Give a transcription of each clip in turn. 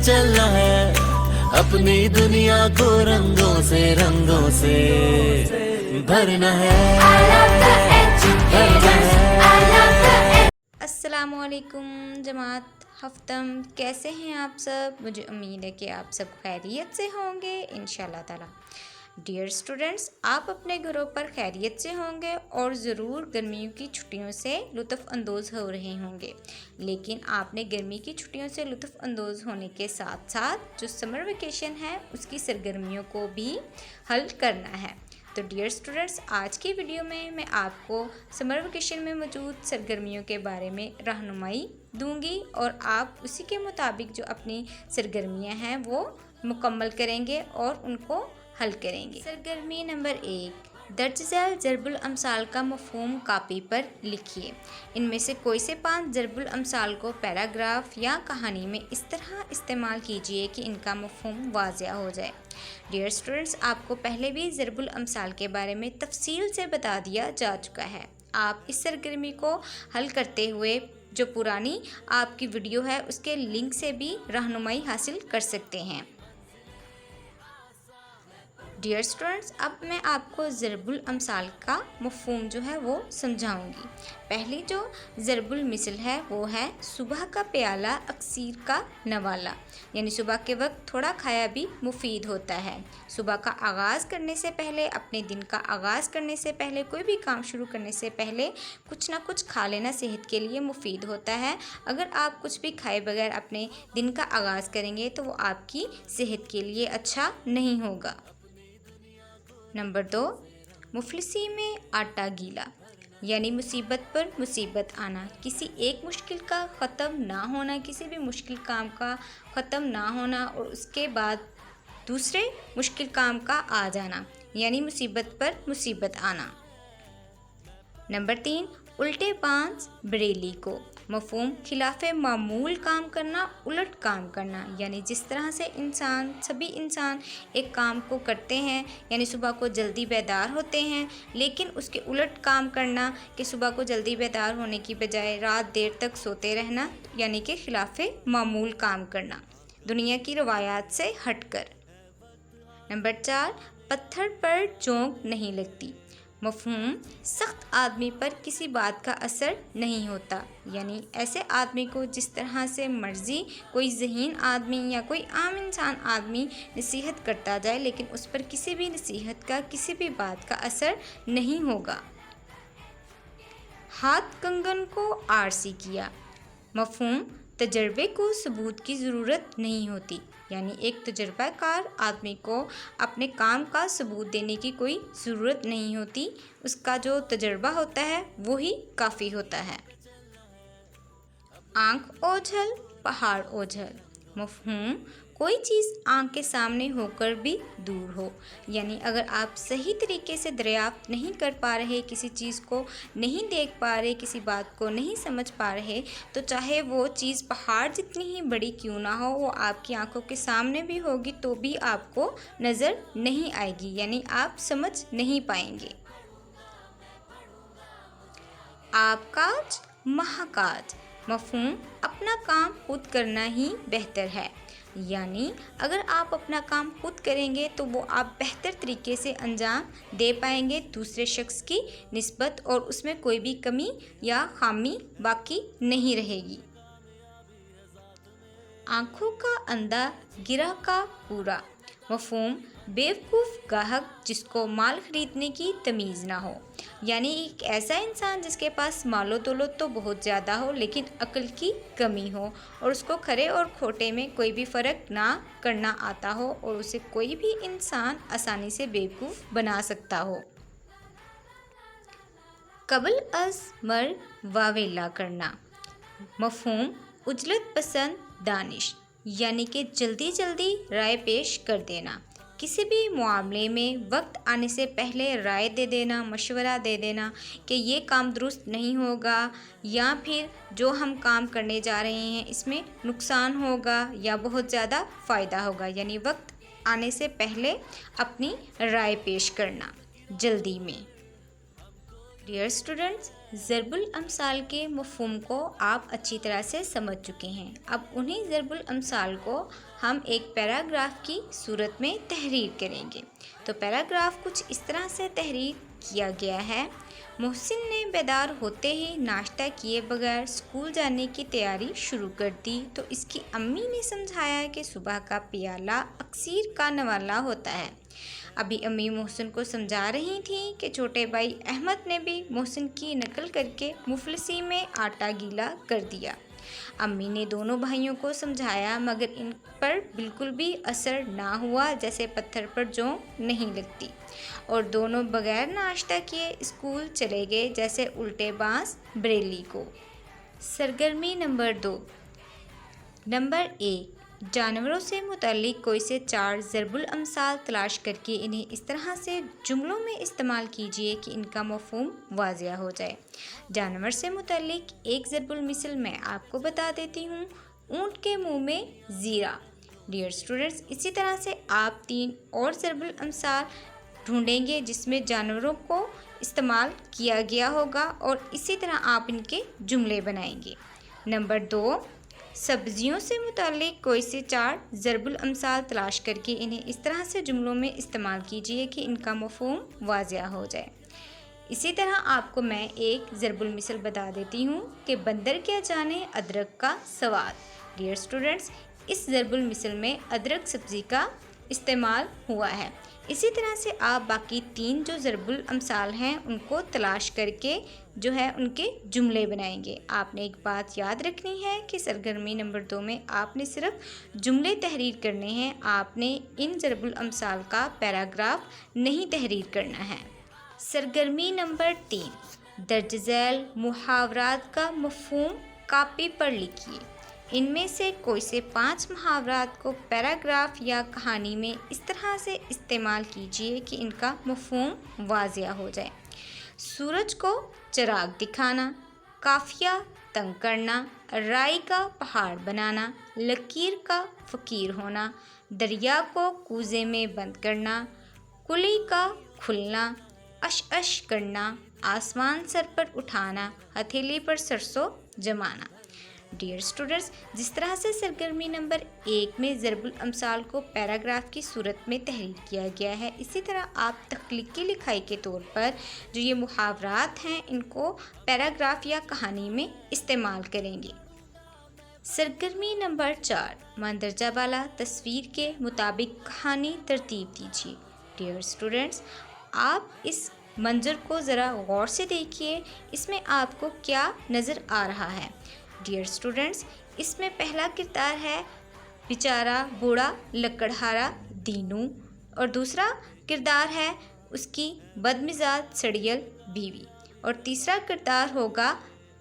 चलना है अपनी दुनिया को रंगों से भरना है, भरना है। अस्सलामुअलैकुम जमात हफ्तम, कैसे हैं आप सब? मुझे उम्मीद है कि आप सब खैरियत से होंगे इंशाल्लाह ताला। डियर स्टूडेंट्स, आप अपने घरों पर खैरियत से होंगे और ज़रूर गर्मियों की छुट्टियों से लुत्फ़ अंदोज़ हो रहे होंगे। लेकिन आपने गर्मी की छुट्टियों से लुत्फ़ अंदोज़ होने के साथ साथ जो समर वेकेशन है उसकी सरगर्मियों को भी हल करना है। तो डियर स्टूडेंट्स, आज की वीडियो में मैं आपको समर वेकेशन में मौजूद सरगर्मियों के बारे में रहनुमाई दूंगी और आप उसी के मुताबिक जो अपनी सरगर्मियां हैं वो मुकम्मल करेंगे और उनको हल करेंगे। सरगर्मी नंबर 1, दर्ज झैल ज़रबुल अमसाल का मफ़हूम कापी पर लिखिए। इनमें से कोई से 5 ज़रबुल अमसाल को पैराग्राफ या कहानी में इस तरह इस्तेमाल कीजिए कि इनका मफ़हूम वाज़िया हो जाए। डियर स्टूडेंट्स, आपको पहले भी ज़रबुल अमसाल के बारे में तफसील से बता दिया जा चुका है। आप इस सरगर्मी को हल करते हुए जो पुरानी आपकी वीडियो है उसके लिंक से भी रहनुमाई हासिल कर सकते हैं। डियर स्टूडेंट्स, अब मैं आपको ज़रबुल अमसाल का मफ़हूम जो है वो समझाऊंगी। पहली जो ज़रबुल मिसल है वो है सुबह का प्याला अक्सीर का नवाला, यानी सुबह के वक्त थोड़ा खाया भी मुफीद होता है। सुबह का आगाज़ करने से पहले, अपने दिन का आगाज़ करने से पहले, कोई भी काम शुरू करने से पहले कुछ ना कुछ खा लेना सेहत के लिए मुफीद होता है। अगर आप कुछ भी खाए बगैर अपने दिन का आगाज़ करेंगे तो वो आपकी सेहत के लिए अच्छा नहीं होगा। नंबर 2, मुफलिसी में आटा गीला, यानी मुसीबत पर मुसीबत आना, किसी एक मुश्किल का ख़त्म ना होना, किसी भी मुश्किल काम का ख़त्म ना होना और उसके बाद दूसरे मुश्किल काम का आ जाना, यानी मुसीबत पर मुसीबत आना। नंबर 3, उल्टे बांस बरेली को, मफ़हूम खिलाफ़े मामूल काम करना, उलट काम करना, यानी जिस तरह से सभी इंसान एक काम को करते हैं, यानी सुबह को जल्दी बेदार होते हैं, लेकिन उसके उलट काम करना कि सुबह को जल्दी बेदार होने की बजाय रात देर तक सोते रहना, यानी कि खिलाफ़े मामूल काम करना, दुनिया की रवायात से हटकर। नंबर 4, पत्थर पर चोंक नहीं लगती, मफ़हूम सख्त आदमी पर किसी बात का असर नहीं होता, यानी ऐसे आदमी को जिस तरह से मर्ज़ी कोई ज़हीन आदमी या कोई आम इंसान आदमी नसीहत करता जाए, लेकिन उस पर किसी भी नसीहत का, किसी भी बात का असर नहीं होगा। हाथ कंगन को आरसी किया, मफ़हूम तजर्बे को सबूत की ज़रूरत नहीं होती, यानी एक तजर्बाकार आदमी को अपने काम का सबूत देने की कोई ज़रूरत नहीं होती, उसका जो तजर्बा होता है वो ही काफ़ी होता है। आँख ओझल पहाड़ ओझल, मफ़हूम कोई चीज़ आँख के सामने होकर भी दूर हो, यानी अगर आप सही तरीके से दरियाफ्त नहीं कर पा रहे, किसी चीज़ को नहीं देख पा रहे, किसी बात को नहीं समझ पा रहे, तो चाहे वो चीज़ पहाड़ जितनी ही बड़ी क्यों ना हो, वो आपकी आंखों के सामने भी होगी तो भी आपको नज़र नहीं आएगी, यानी आप समझ नहीं पाएंगे। आपकाज महाकाज, मफ़हूम अपना काम खुद करना ही बेहतर है, यानी अगर आप अपना काम खुद करेंगे तो वो आप बेहतर तरीके से अंजाम दे पाएंगे दूसरे शख्स की निस्बत, और उसमें कोई भी कमी या खामी बाकी नहीं रहेगी। आँखों का अंधा गिरा का पूरा, मफ़हूम बेवकूफ़ गाहक जिसको माल ख़रीदने की तमीज़ ना हो, यानी एक ऐसा इंसान जिसके पास मालो दौलत तो बहुत ज़्यादा हो लेकिन अक्ल की कमी हो और उसको खरे और खोटे में कोई भी फ़र्क ना करना आता हो और उसे कोई भी इंसान आसानी से बेवकूफ़ बना सकता हो। कबल अज़ मर वावेला करना, मफ़हूम उजलत पसंद दानिश, यानी कि जल्दी जल्दी राय पेश कर देना, किसी भी मामले में वक्त आने से पहले राय दे देना, मशवरा दे देना कि ये काम दुरुस्त नहीं होगा या फिर जो हम काम करने जा रहे हैं इसमें नुकसान होगा या बहुत ज़्यादा फ़ायदा होगा, यानी वक्त आने से पहले अपनी राय पेश करना जल्दी में। डियर स्टूडेंट्स, ज़रबुल अमसाल के मफ़हूम को आप अच्छी तरह से समझ चुके हैं। अब उन्हीं ज़रबुल अमसाल को हम एक पैराग्राफ की सूरत में तहरीर करेंगे। तो पैराग्राफ कुछ इस तरह से तहरीर किया गया है। मोहसिन ने बेदार होते ही नाश्ता किए बगैर स्कूल जाने की तैयारी शुरू कर दी तो इसकी अम्मी ने समझाया कि सुबह का प्याला अक्सीर का नवाला होता है। अभी अम्मी मोहसिन को समझा रही थी कि छोटे भाई अहमद ने भी मोहसिन की नकल करके मुफलसी में आटा गीला कर दिया। अम्मी ने दोनों भाइयों को समझाया मगर इन पर बिल्कुल भी असर ना हुआ, जैसे पत्थर पर जोंक नहीं लगती, और दोनों बगैर नाश्ता किए स्कूल चले गए जैसे उल्टे बांस बरेली को। सरगर्मी नंबर 2। नंबर 1, जानवरों से मुताल्लिक कोई से 4 ज़रबुल अमसाल तलाश करके इन्हें इस तरह से जुमलों में इस्तेमाल कीजिए कि इनका मफ़हूम वाज़िया हो जाए। जानवर से मुताल्लिक एक ज़रबुल मिसल मैं आपको बता देती हूँ, ऊँट के मुंह में ज़ीरा। डियर स्टूडेंट्स, इसी तरह से आप 3 और ज़रबुल अमसाल ढूंढेंगे जिसमें जानवरों को इस्तेमाल किया गया होगा और इसी तरह आप इनके जुमले बनाएंगे। नंबर 2, सब्जियों से मुताल्लिक कोई से 4 ज़रबुल अमसाल तलाश करके इन्हें इस तरह से जुमलों में इस्तेमाल कीजिए कि इनका मफ़हूम वाज़िया हो जाए। इसी तरह आपको मैं एक ज़रबुल मिसल बता देती हूँ कि बंदर क्या जाने अदरक का स्वाद। डियर स्टूडेंट्स, इस ज़रबुल मिसल में अदरक सब्ज़ी का इस्तेमाल हुआ है। इसी तरह से आप बाकी 3 जो ज़रबुल अमसाल हैं उनको तलाश करके जो है उनके जुमले बनाएंगे। आपने एक बात याद रखनी है कि सरगर्मी नंबर 2 में आपने सिर्फ जुमले तहरीर करने हैं, आपने इन ज़रबुल अमसाल का पैराग्राफ नहीं तहरीर करना है। सरगर्मी नंबर 3, दर्ज झैल मुहावरात का मफ़हूम कापी पर लिखिए। इनमें से कोई से 5 मुहावरात को पैराग्राफ या कहानी में इस तरह से इस्तेमाल कीजिए कि इनका मफ़हूम वाज़िया हो जाए। सूरज को चिराग दिखाना, काफिया तंग करना, राई का पहाड़ बनाना, लकीर का फ़कीर होना, दरिया को कूजे में बंद करना, कुली का खुलना, अश करना, आसमान सर पर उठाना, हथेली पर सरसों जमाना। डियर स्टूडेंट्स, जिस तरह से सरगर्मी नंबर 1 में ज़रबुल अमसाल को पैराग्राफ की सूरत में तहरीर किया गया है, इसी तरह आप तख्लीकी लिखाई के तौर पर जो ये मुहावरात हैं इनको पैराग्राफ या कहानी में इस्तेमाल करेंगे। सरगर्मी नंबर 4, मंदरजा बाला तस्वीर के मुताबिक कहानी तरतीब दीजिए। डियर स्टूडेंट्स, आप इस मंजर को ज़रा गौर से देखिए, इसमें आपको क्या नज़र आ रहा है। डियर स्टूडेंट्स, इसमें पहला किरदार है बेचारा बूढ़ा लकड़हारा दीनू और दूसरा किरदार है उसकी बदमिजाज सड़ियल बीवी और तीसरा किरदार होगा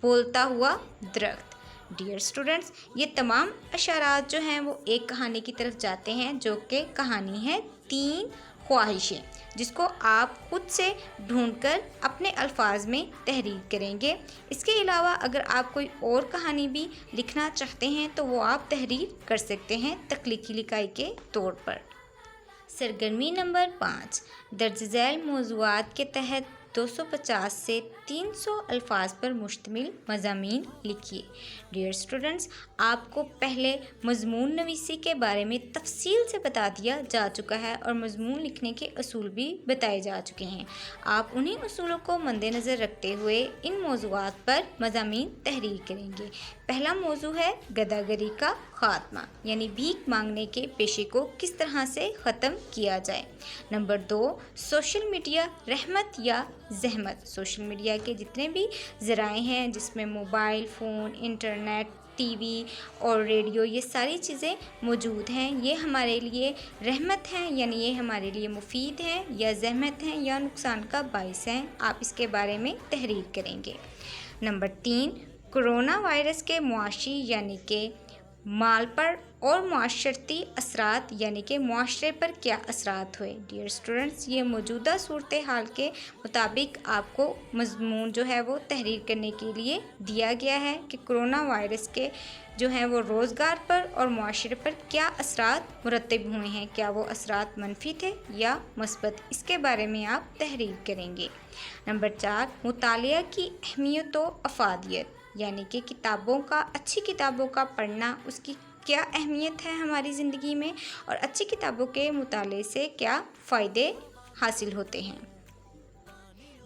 बोलता हुआ दरख्त। डियर स्टूडेंट्स, ये तमाम अशारात जो हैं वो एक कहानी की तरफ जाते हैं जो कि कहानी है 3 ख्वाहिशें, जिसको आप खुद से ढूंढकर अपने अल्फाज में तहरीर करेंगे। इसके अलावा अगर आप कोई और कहानी भी लिखना चाहते हैं तो वो आप तहरीर कर सकते हैं तख्लीकी लिखाई के तौर पर। सरगर्मी नंबर 5, दर्ज झैल मौज़ूआत के तहत 250 से 300 अल्फाज पर मुश्तमिल मज़ामीन लिखिए। डियर स्टूडेंट्स, आपको पहले मज़मून नवीसी के बारे में तफसील से बता दिया जा चुका है और मज़मून लिखने के असूल भी बताए जा चुके हैं। आप उन्हीं असूलों को मद्देनज़र रखते हुए इन मौज़ूआत पर मज़ामीन तहरीर करेंगे। पहला मौजू है गदागरी का ख़ात्मा, यानी भीख मांगने के पेशे को किस तरह से ख़त्म किया जाए। नंबर 2, सोशल मीडिया रहमत या ज़हमत। सोशल मीडिया के जितने भी ज़राए हैं जिसमें मोबाइल फ़ोन, इंटरनेट, टीवी और रेडियो, ये सारी चीज़ें मौजूद हैं, ये हमारे लिए रहमत हैं यानी ये हमारे लिए मुफीद हैं, या ज़हमत हैं या नुकसान का बाइस हैं। आप इसके बारे में तहरीर करेंगे। नंबर 3, कोरोना वायरस के मुआशी यानी कि माल पर और माशरती असरात यानी कि मुआशरे पर क्या असरात हुए। डियर स्टूडेंट्स, ये मौजूदा सूरत हाल के मुताबिक आपको मज़मून जो है वो तहरीर करने के लिए दिया गया है कि कोरोना वायरस के जो हैं वो रोज़गार पर और मुआशरे पर क्या असरात मुरतब हुए हैं, क्या वो असरात मनफी थे या मस्बत, इसके बारे में आप तहरीर करेंगे। नंबर 4, मुतालिया की अहमियत व अफादियत यानी कि किताबों का, अच्छी किताबों का पढ़ना, उसकी क्या अहमियत है हमारी ज़िंदगी में और अच्छी किताबों के मुताले से क्या फ़ायदे हासिल होते हैं।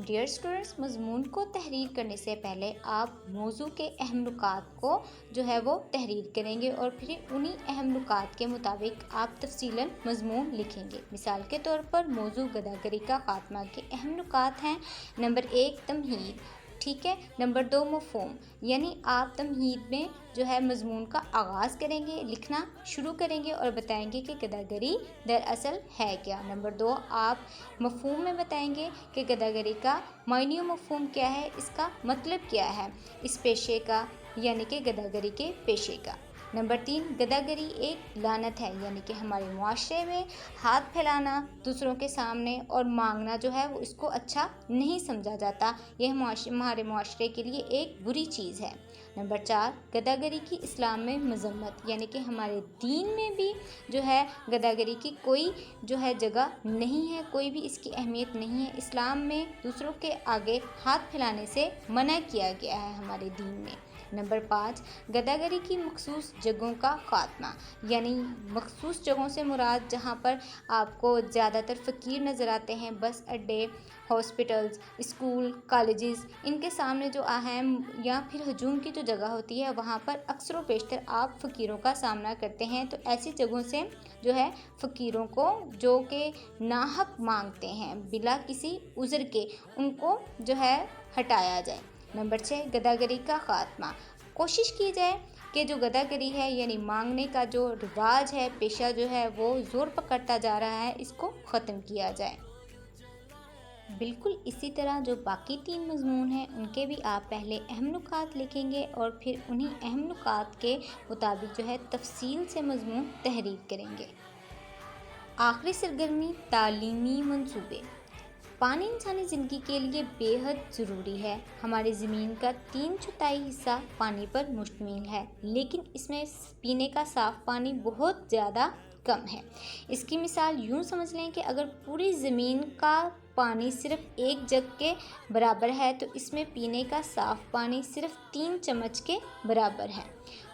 डियर स्टूडेंट्स, मज़मून को तहरीर करने से पहले आप मौजू के अहम नुकात को जो है वो तहरीर करेंगे और फिर उन्हीं अहम नुकात के मुताबिक आप तफसीलन मज़मून लिखेंगे। मिसाल के तौर पर मौजू गदागरी का ख़ात्मा के अहम नुकात हैं। नंबर 1, तमहीद, ठीक है। नंबर 2, मफ़हूम, यानी आप तमहीद में जो है मज़मून का आगाज़ करेंगे, लिखना शुरू करेंगे और बताएंगे कि गदागरी दरअसल है क्या। नंबर 2, आप मफ़हूम में बताएंगे कि गदागरी का मायने व मफ़हूम क्या है, इसका मतलब क्या है इस पेशे का, यानी कि गदागरी के पेशे का। नंबर 3, गदागरी एक लानत है, यानी कि हमारे मुआशरे में हाथ फैलाना दूसरों के सामने और मांगना जो है वो इसको अच्छा नहीं समझा जाता, यह हमारे मुआशरे के लिए एक बुरी चीज़ है। नंबर 4, गदागरी की इस्लाम में मज़म्मत, यानी कि हमारे दीन में भी जो है गदागरी की कोई जो है जगह नहीं है, कोई भी इसकी अहमियत नहीं है। इस्लाम में दूसरों के आगे हाथ फैलाने से मना किया गया है हमारे दीन में। नंबर 5, गदागरी की मखसूस जगहों का ख़ात्मा, यानी मखसूस जगहों से मुराद जहाँ पर आपको ज़्यादातर फ़कीर नज़र आते हैं, बस अड्डे, हॉस्पिटल्स, स्कूल, कॉलेजेस, इनके सामने जो अहम या फिर हजूम की जो जगह होती है वहाँ पर अक्सर व बेशतर आप फ़कीरों का सामना करते हैं। तो ऐसी जगहों से जो है फ़कीरों को जो कि नाहक मांगते हैं बिला किसी उज़र के, उनको जो है हटाया जाए। नंबर 6, गदागरी का ख़ात्मा, कोशिश की जाए कि जो गदागरी है यानी मांगने का जो रिवाज है, पेशा जो है वो ज़ोर पकड़ता जा रहा है, इसको ख़त्म किया जाए। बिल्कुल इसी तरह जो बाकी 3 मज़मून हैं उनके भी आप पहले अहम नुकात लिखेंगे और फिर उन्हीं अहम नुकात के मुताबिक जो है तफसील से मज़मून तहरीर करेंगे। आखिरी सरगर्मी, तालीमी मंसूबे। पानी इंसानी ज़िंदगी के लिए बेहद ज़रूरी है। हमारी ज़मीन का 3/4 हिस्सा पानी पर मुश्तमिल है, लेकिन इसमें पीने का साफ़ पानी बहुत ज़्यादा कम है। इसकी मिसाल यूँ समझ लें कि अगर पूरी ज़मीन का पानी सिर्फ 1 जग के बराबर है तो इसमें पीने का साफ़ पानी सिर्फ 3 चम्मच के बराबर है।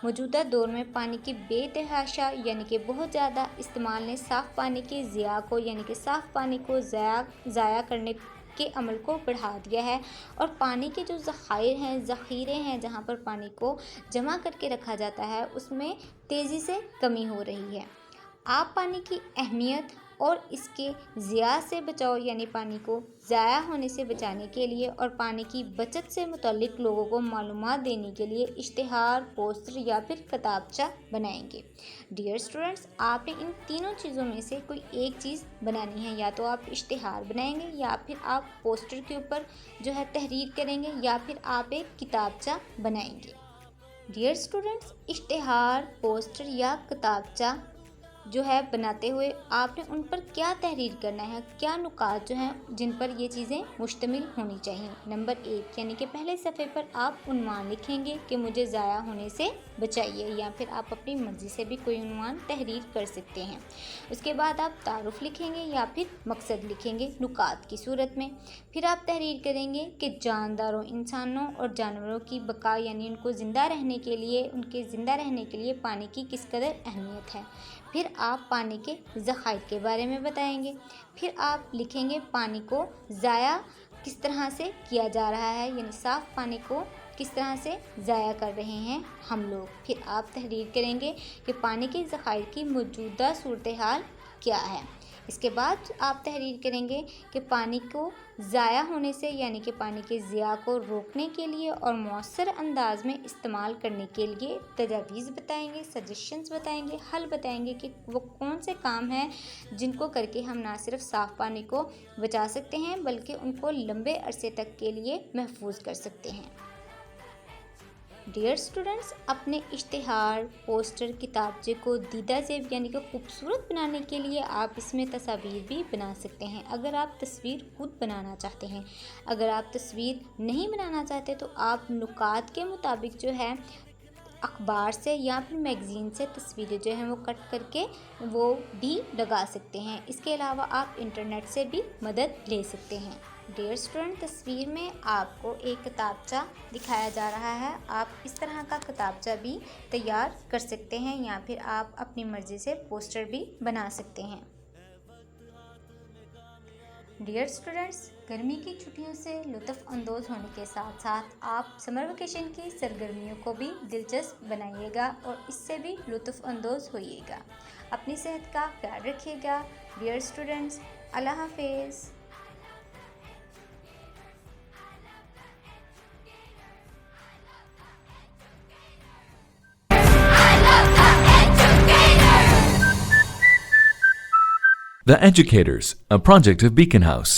मौजूदा दौर में पानी की बेतहाशा यानी कि बहुत ज़्यादा इस्तेमाल ने साफ़ पानी के ज़िया को यानी कि साफ़ पानी को ज़ाया करने के अमल को बढ़ा दिया है और पानी के जो ज़ख़ीरे हैं जहाँ पर पानी को जमा करके रखा जाता है उसमें तेज़ी से कमी हो रही है। आप पानी की अहमियत और इसके ज़िया से बचाव यानी पानी को ज़ाया होने से बचाने के लिए और पानी की बचत से मुतल्लिक लोगों को मालूमात देने के लिए इश्तिहार, पोस्टर या फिर किताबचा बनाएंगे। डियर स्टूडेंट्स, आपने इन तीनों चीज़ों में से कोई एक चीज़ बनानी है, या तो आप इश्तिहार बनाएंगे या फिर आप पोस्टर के ऊपर जो है तहरीर करेंगे या फिर आप एक किताबचा बनाएंगे। डियर स्टूडेंट्स, इश्तिहार, पोस्टर या किताबचा जो है बनाते हुए आपने उन पर क्या तहरीर करना है, क्या नुकात जो हैं जिन पर ये चीज़ें मुश्तमिल होनी चाहिए। नंबर 1 यानी कि पहले सफ़े पर आप उन्वान लिखेंगे कि मुझे ज़ाया होने से बचाइए, या फिर आप अपनी मर्ज़ी से भी कोई उन्वान तहरीर कर सकते हैं। उसके बाद आप तारुफ़ लिखेंगे या फिर मकसद लिखेंगे नुकात की सूरत में। फिर आप तहरीर करेंगे कि जानदारों, इंसानों और जानवरों की बका यानी उनको ज़िंदा रहने के लिए, उनके ज़िंदा रहने के लिए पानी की किस कदर अहमियत है। फिर आप पानी के ज़खायर के बारे में बताएंगे। फिर आप लिखेंगे पानी को ज़ाया किस तरह से किया जा रहा है, यानी साफ़ पानी को किस तरह से ज़ाया कर रहे हैं हम लोग। फिर आप तहरीर करेंगे कि पानी के ज़खायर की मौजूदा सूरत हाल क्या है। इसके बाद आप तहरीर करेंगे कि पानी को ज़ाया होने से यानी कि पानी के ज़िया को रोकने के लिए और मौसर अंदाज में इस्तेमाल करने के लिए तजावीज़ बताएंगे, सजेशंस बताएंगे, हल बताएंगे कि वो कौन से काम हैं जिनको करके हम ना सिर्फ साफ़ पानी को बचा सकते हैं बल्कि उनको लंबे अरसे तक के लिए महफूज कर सकते हैं। डियर स्टूडेंट्स, अपने इश्तिहार, पोस्टर, किताबचे को दीदा ज़ेब यानी कि खूबसूरत बनाने के लिए आप इसमें तस्वीर भी बना सकते हैं। अगर आप तस्वीर खुद बनाना चाहते हैं, अगर आप तस्वीर नहीं बनाना चाहते तो आप नुकात के मुताबिक जो है अखबार से या फिर मैगज़ीन से तस्वीरें जो हैं वो कट करके वो भी लगा सकते हैं। इसके अलावा आप इंटरनेट से भी मदद ले सकते हैं। डियर स्टूडेंट, तस्वीर में आपको एक किताबचा दिखाया जा रहा है। आप इस तरह का किताबचा भी तैयार कर सकते हैं या फिर आप अपनी मर्ज़ी से पोस्टर भी बना सकते हैं। डियर स्टूडेंट्स, गर्मी की छुट्टियों से लुत्फ़ अंदोज़ होने के साथ साथ आप समर वेकेशन की सरगर्मियों को भी दिलचस्प बनाइएगा और इससे भी लुत्फ़ अंदोज़ होइएगा। अपनी सेहत का ख्याल रखिएगा। डियर स्टूडेंट्स, अल्लाह हाफ़िज़। The Educators, a project of Beacon House.